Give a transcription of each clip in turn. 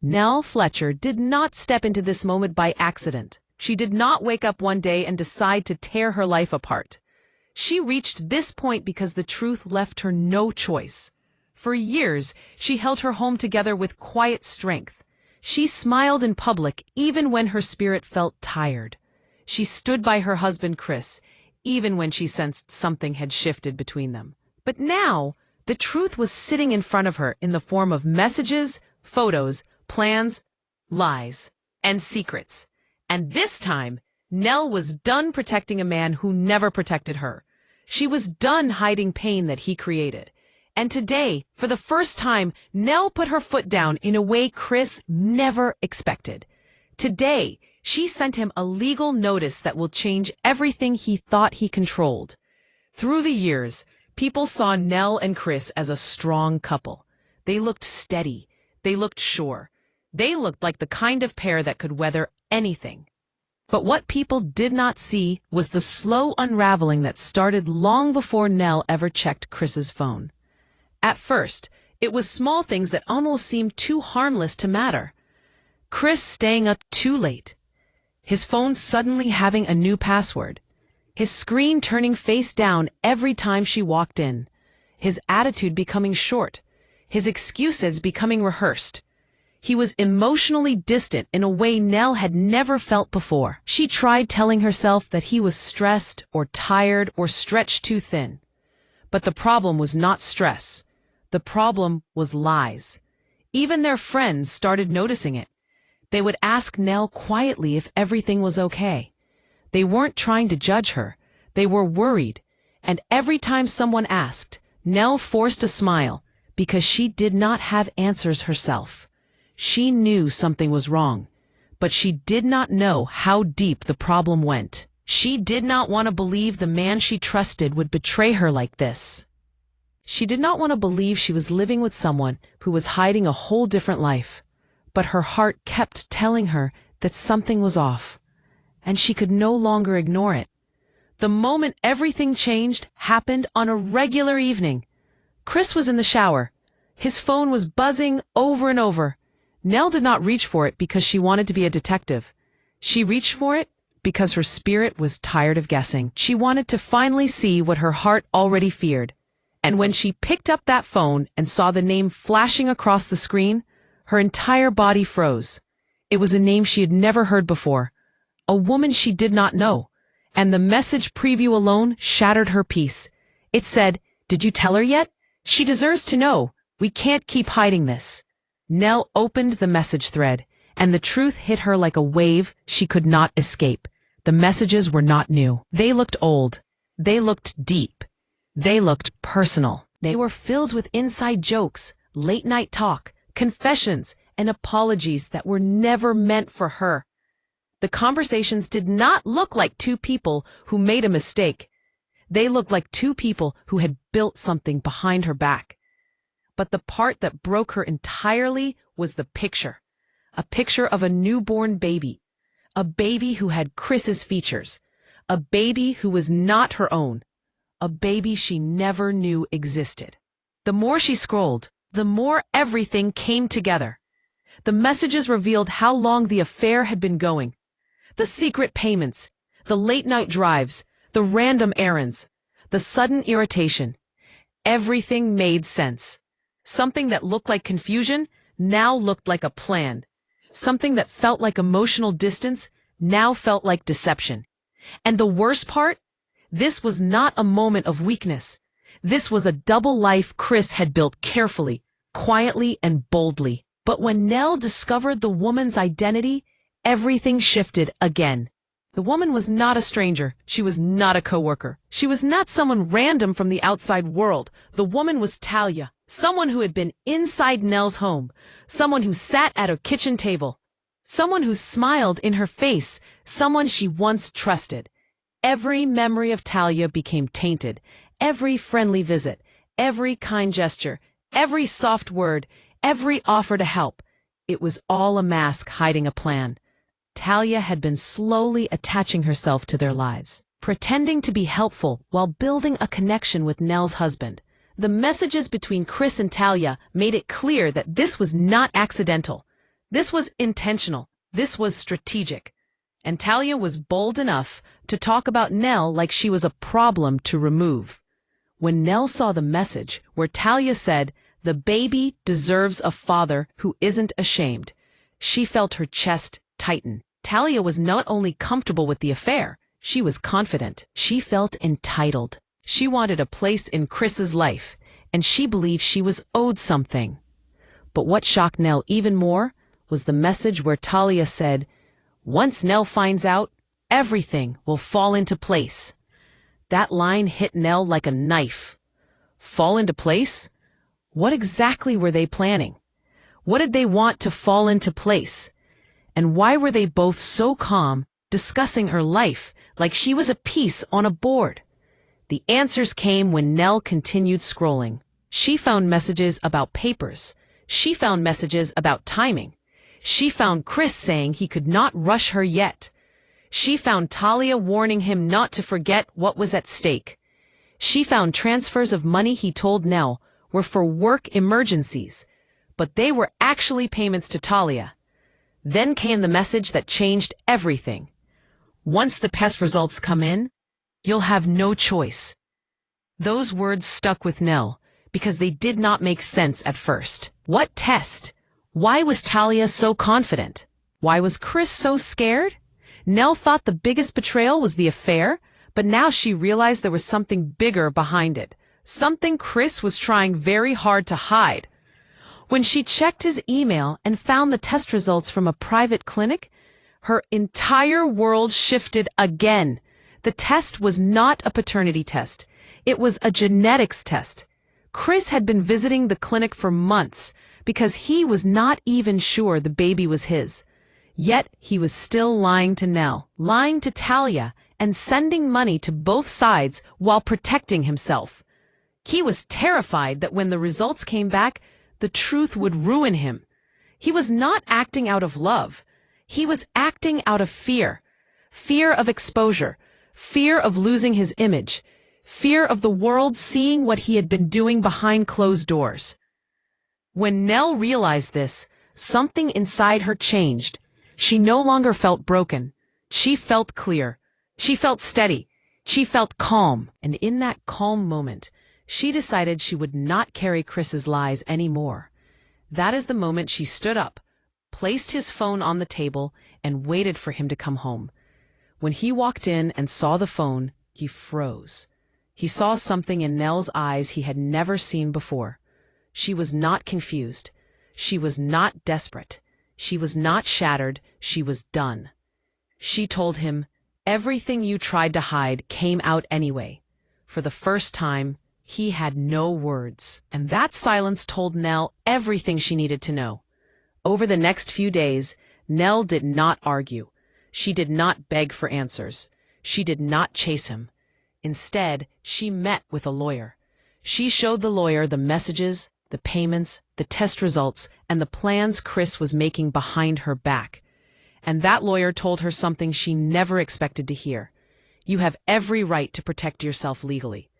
Nell Fletcher did not step into this moment by accident. She did not wake up one day and decide to tear her life apart. She reached this point because the truth left her no choice. For years, she held her home together with quiet strength. She smiled in public even when her spirit felt tired. She stood by her husband Chris, even when she sensed something had shifted between them. But now, the truth was sitting in front of her in the form of messages, photos, plans, lies, and secrets. And this time, Nell was done protecting a man who never protected her. She was done hiding pain that he created. And today, for the first time, Nell put her foot down in a way Chris never expected. Today, she sent him a legal notice that will change everything he thought he controlled. Through the years, people saw Nell and Chris as a strong couple. They looked steady. They looked sure. They looked like the kind of pair that could weather anything. But what people did not see was the slow unraveling that started long before Nell ever checked Chris's phone. At first, it was small things that almost seemed too harmless to matter. Chris staying up too late. His phone suddenly having a new password. His screen turning face down every time she walked in. His attitude becoming short. His excuses becoming rehearsed. He was emotionally distant in a way Nell had never felt before. She tried telling herself that he was stressed or tired or stretched too thin. But the problem was not stress. The problem was lies. Even their friends started noticing it. They would ask Nell quietly if everything was okay. They weren't trying to judge her. They were worried. And every time someone asked, Nell forced a smile because she did not have answers herself. She knew something was wrong, but she did not know how deep the problem went. She did not want to believe the man she trusted would betray her like this. She did not want to believe she was living with someone who was hiding a whole different life. But her heart kept telling her that something was off, and she could no longer ignore it. The moment everything changed happened on a regular evening. Chris was in the shower. His phone was buzzing over and over. Nell did not reach for it because she wanted to be a detective. She reached for it because her spirit was tired of guessing. She wanted to finally see what her heart already feared. And when she picked up that phone and saw the name flashing across the screen, her entire body froze. It was a name she had never heard before, a woman she did not know, and the message preview alone shattered her peace. It said, "Did you tell her yet? She deserves to know. We can't keep hiding this." Nell opened the message thread, and the truth hit her like a wave she could not escape. The messages were not new. They looked old. They looked deep. They looked personal. They were filled with inside jokes, late-night talk, confessions, and apologies that were never meant for her. The conversations did not look like two people who made a mistake. They looked like two people who had built something behind her back. But the part that broke her entirely was the picture. A picture of a newborn baby. A baby who had Chris's features. A baby who was not her own. A baby she never knew existed. The more she scrolled, the more everything came together. The messages revealed how long the affair had been going. The secret payments, the late-night drives, the random errands, the sudden irritation. Everything made sense. Something that looked like confusion now looked like a plan. Something that felt like emotional distance now felt like deception. And the worst part? This was not a moment of weakness. This was a double life Chris had built carefully, quietly, and boldly. But when Nell discovered the woman's identity, everything shifted again. The woman was not a stranger. She was not a coworker. She was not someone random from the outside world. The woman was Talia, someone who had been inside Nell's home, someone who sat at her kitchen table, someone who smiled in her face, someone she once trusted. Every memory of Talia became tainted. Every friendly visit, every kind gesture, every soft word, every offer to help. It was all a mask hiding a plan. Talia had been slowly attaching herself to their lives, pretending to be helpful while building a connection with Nell's husband. The messages between Chris and Talia made it clear that this was not accidental. This was intentional. This was strategic. And Talia was bold enough to talk about Nell like she was a problem to remove. When Nell saw the message where Talia said, "The baby deserves a father who isn't ashamed," she felt her chest tighten. Talia was not only comfortable with the affair, she was confident. She felt entitled. She wanted a place in Chris's life, and she believed she was owed something. But what shocked Nell even more was the message where Talia said, "Once Nell finds out, everything will fall into place." That line hit Nell like a knife. Fall into place? What exactly were they planning? What did they want to fall into place? And why were they both so calm, discussing her life like she was a piece on a board? The answers came when Nell continued scrolling. She found messages about papers. She found messages about timing. She found Chris saying he could not rush her yet. She found Talia warning him not to forget what was at stake. She found transfers of money he told Nell were for work emergencies, but they were actually payments to Talia. Then came the message that changed everything. "Once the test results come in, you'll have no choice." Those words stuck with Nell because they did not make sense at first. What test? Why was Talia so confident? Why was Chris so scared? Nell thought the biggest betrayal was the affair, but now she realized there was something bigger behind it. Something Chris was trying very hard to hide. When she checked his email and found the test results from a private clinic, her entire world shifted again. The test was not a paternity test. It was a genetics test. Chris had been visiting the clinic for months because he was not even sure the baby was his. Yet he was still lying to Nell, lying to Talia, and sending money to both sides while protecting himself. He was terrified that when the results came back, the truth would ruin him. He was not acting out of love. He was acting out of fear. Fear of exposure. Fear of losing his image. Fear of the world seeing what he had been doing behind closed doors. When Nell realized this, something inside her changed. She no longer felt broken. She felt clear. She felt steady. She felt calm. And in that calm moment, she decided she would not carry Chris's lies anymore. That is the moment she stood up, placed his phone on the table, and waited for him to come home. When he walked in and saw the phone, he froze. He saw something in Nell's eyes he had never seen before. She was not confused. She was not desperate. She was not shattered. She was done. She told him, "Everything you tried to hide came out anyway." For the first time, he had no words. And that silence told Nell everything she needed to know. Over the next few days, Nell did not argue. She did not beg for answers. She did not chase him. Instead, she met with a lawyer. She showed the lawyer the messages, the payments, the test results, and the plans Chris was making behind her back. And that lawyer told her something she never expected to hear. "You have every right to protect yourself legally."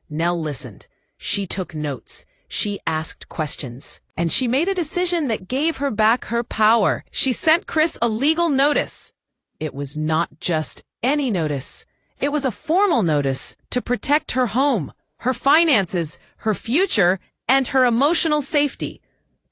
Nell listened. She took notes. She asked questions. And she made a decision that gave her back her power. She sent Chris a legal notice. It was not just any notice. It was a formal notice to protect her home, her finances, her future, and her emotional safety.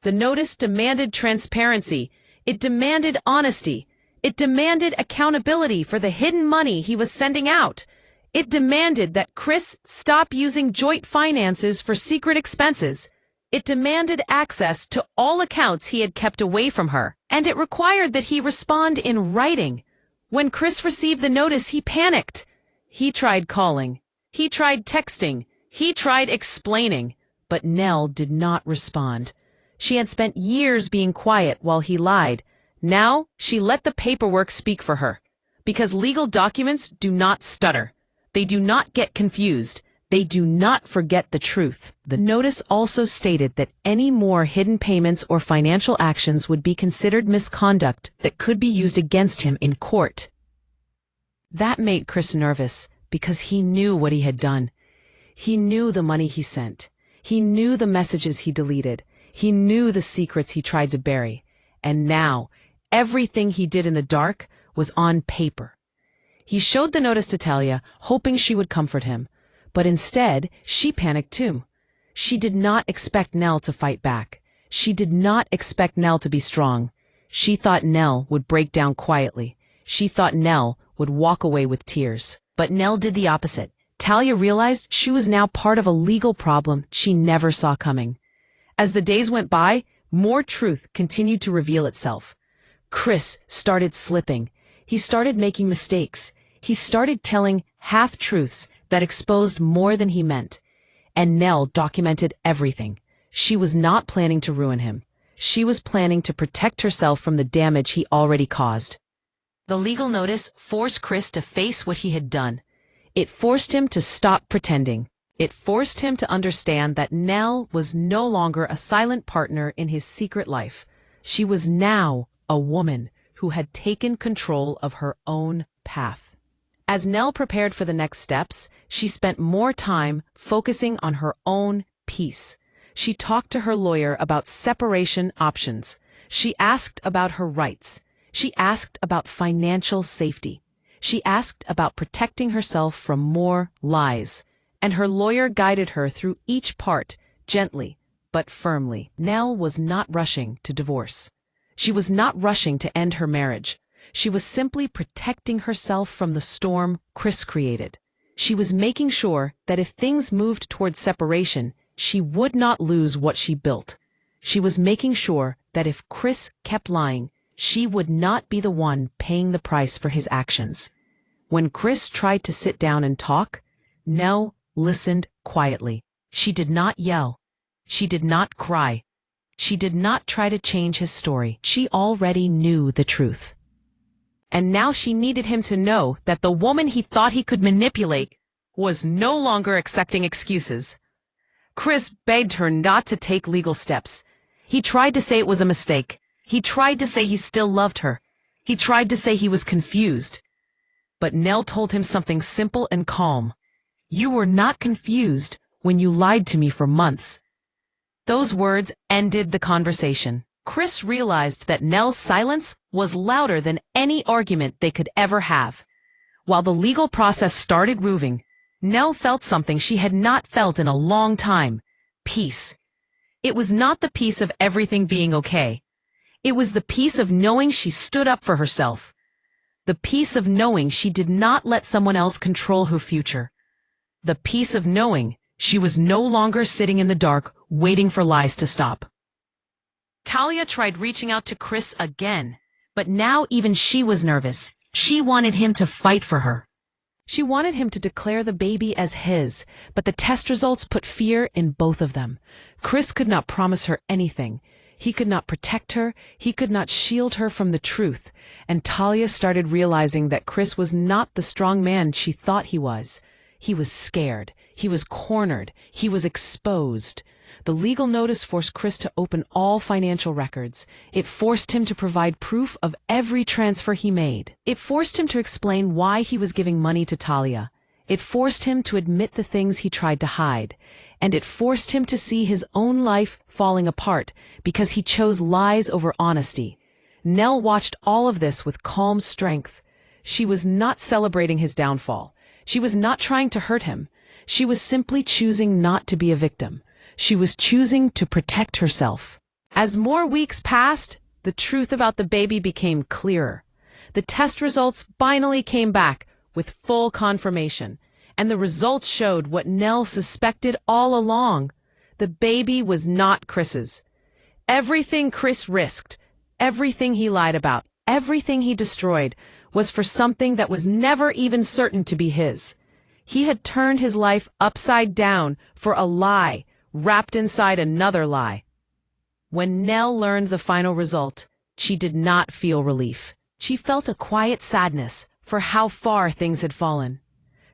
The notice demanded transparency. It demanded honesty. It demanded accountability for the hidden money he was sending out. It demanded that Chris stop using joint finances for secret expenses. It demanded access to all accounts he had kept away from her. And it required that he respond in writing. When Chris received the notice, he panicked. He tried calling. He tried texting. He tried explaining. But Nell did not respond. She had spent years being quiet while he lied. Now she let the paperwork speak for her. Because legal documents do not stutter. They do not get confused. They do not forget the truth. The notice also stated that any more hidden payments or financial actions would be considered misconduct that could be used against him in court. That made Chris nervous because he knew what he had done. He knew the money he sent. He knew the messages he deleted. He knew the secrets he tried to bury. and now, everything he did in the dark was on paper. He showed the notice to Talia, hoping she would comfort him. But instead, she panicked too. She did not expect Nell to fight back. She did not expect Nell to be strong. She thought Nell would break down quietly. She thought Nell would walk away with tears. But Nell did the opposite. Talia realized she was now part of a legal problem she never saw coming. As the days went by, more truth continued to reveal itself. Chris started slipping. He started making mistakes. He started telling half-truths that exposed more than he meant. And Nell documented everything. She was not planning to ruin him. She was planning to protect herself from the damage he already caused. The legal notice forced Chris to face what he had done. It forced him to stop pretending. It forced him to understand that Nell was no longer a silent partner in his secret life. She was now a woman who had taken control of her own path. As Nell prepared for the next steps, she spent more time focusing on her own peace. She talked to her lawyer about separation options. She asked about her rights. She asked about financial safety. She asked about protecting herself from more lies. And her lawyer guided her through each part, gently but firmly. Nell was not rushing to divorce. She was not rushing to end her marriage. She was simply protecting herself from the storm Chris created. She was making sure that if things moved toward separation, she would not lose what she built. She was making sure that if Chris kept lying, she would not be the one paying the price for his actions. When Chris tried to sit down and talk, Nell listened quietly. She did not yell. She did not cry. She did not try to change his story. She already knew the truth. And now she needed him to know that the woman he thought he could manipulate was no longer accepting excuses. Chris begged her not to take legal steps. He tried to say it was a mistake. He tried to say he still loved her. He tried to say he was confused. But Nell told him something simple and calm. "You were not confused when you lied to me for months." Those words ended the conversation. Chris realized that Nell's silence was louder than any argument they could ever have. While the legal process started moving, Nell felt something she had not felt in a long time: peace. It was not the peace of everything being okay. It was the peace of knowing she stood up for herself. The peace of knowing she did not let someone else control her future. The peace of knowing she was no longer sitting in the dark waiting for lies to stop. Talia tried reaching out to Chris again, but now even she was nervous. She wanted him to fight for her. She wanted him to declare the baby as his, but the test results put fear in both of them. Chris could not promise her anything. He could not protect her. He could not shield her from the truth. And Talia started realizing that Chris was not the strong man she thought he was. He was scared. He was cornered. He was exposed. The legal notice forced Chris to open all financial records. It forced him to provide proof of every transfer he made. It forced him to explain why he was giving money to Talia. It forced him to admit the things he tried to hide. And it forced him to see his own life falling apart because he chose lies over honesty. Nell watched all of this with calm strength. She was not celebrating his downfall. She was not trying to hurt him. She was simply choosing not to be a victim. She was choosing to protect herself. As more weeks passed, the truth about the baby became clearer. The test results finally came back with full confirmation, and the results showed what Nell suspected all along. The baby was not Chris's. Everything Chris risked, everything he lied about, everything he destroyed was for something that was never even certain to be his. He had turned his life upside down for a lie wrapped inside another lie. When Nell learned the final result, she did not feel relief. She felt a quiet sadness for how far things had fallen.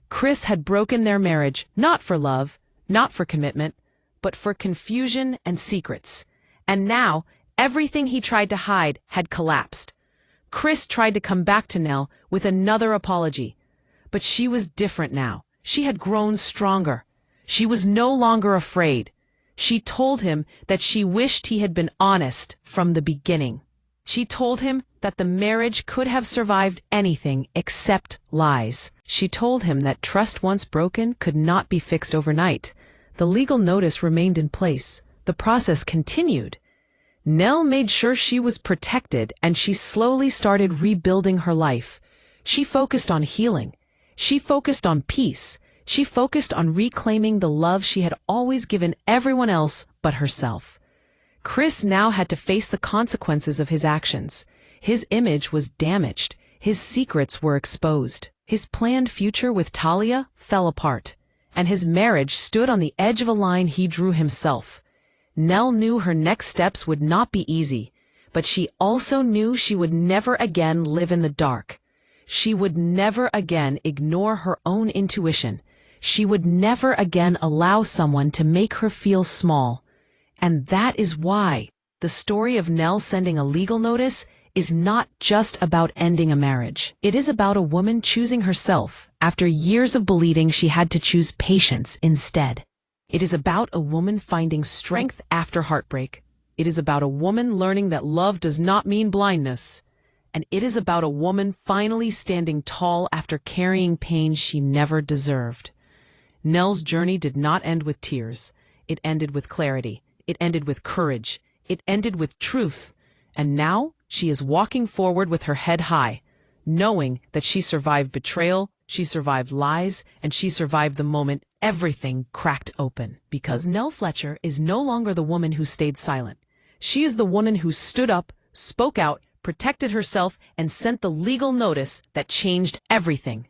Chris had broken their marriage, not for love, not for commitment, but for confusion and secrets. And now, everything he tried to hide had collapsed. Chris tried to come back to Nell with another apology. But she was different now. She had grown stronger. She was no longer afraid. She told him that she wished he had been honest from the beginning. She told him that the marriage could have survived anything except lies. She told him that trust once broken could not be fixed overnight. The legal notice remained in place. The process continued. Nell made sure she was protected, and she slowly started rebuilding her life. She focused on healing. She focused on peace. She focused on reclaiming the love she had always given everyone else but herself. Chris now had to face the consequences of his actions. His image was damaged. His secrets were exposed. His planned future with Talia fell apart, and his marriage stood on the edge of a line he drew himself. Nell knew her next steps would not be easy, but she also knew she would never again live in the dark. She would never again ignore her own intuition. She would never again allow someone to make her feel small. And that is why the story of Nell sending a legal notice is not just about ending a marriage. It is about a woman choosing herself. After years of bleeding, she had to choose patience instead. It is about a woman finding strength after heartbreak. It is about a woman learning that love does not mean blindness. And it is about a woman finally standing tall after carrying pain she never deserved. Nell's journey did not end with tears. It ended with clarity. It ended with courage. It ended with truth. And now she is walking forward with her head high, knowing that she survived betrayal, she survived lies, and she survived the moment everything cracked open. Because Nell Fletcher is no longer the woman who stayed silent. She is the woman who stood up, spoke out, protected herself, and sent the legal notice that changed everything.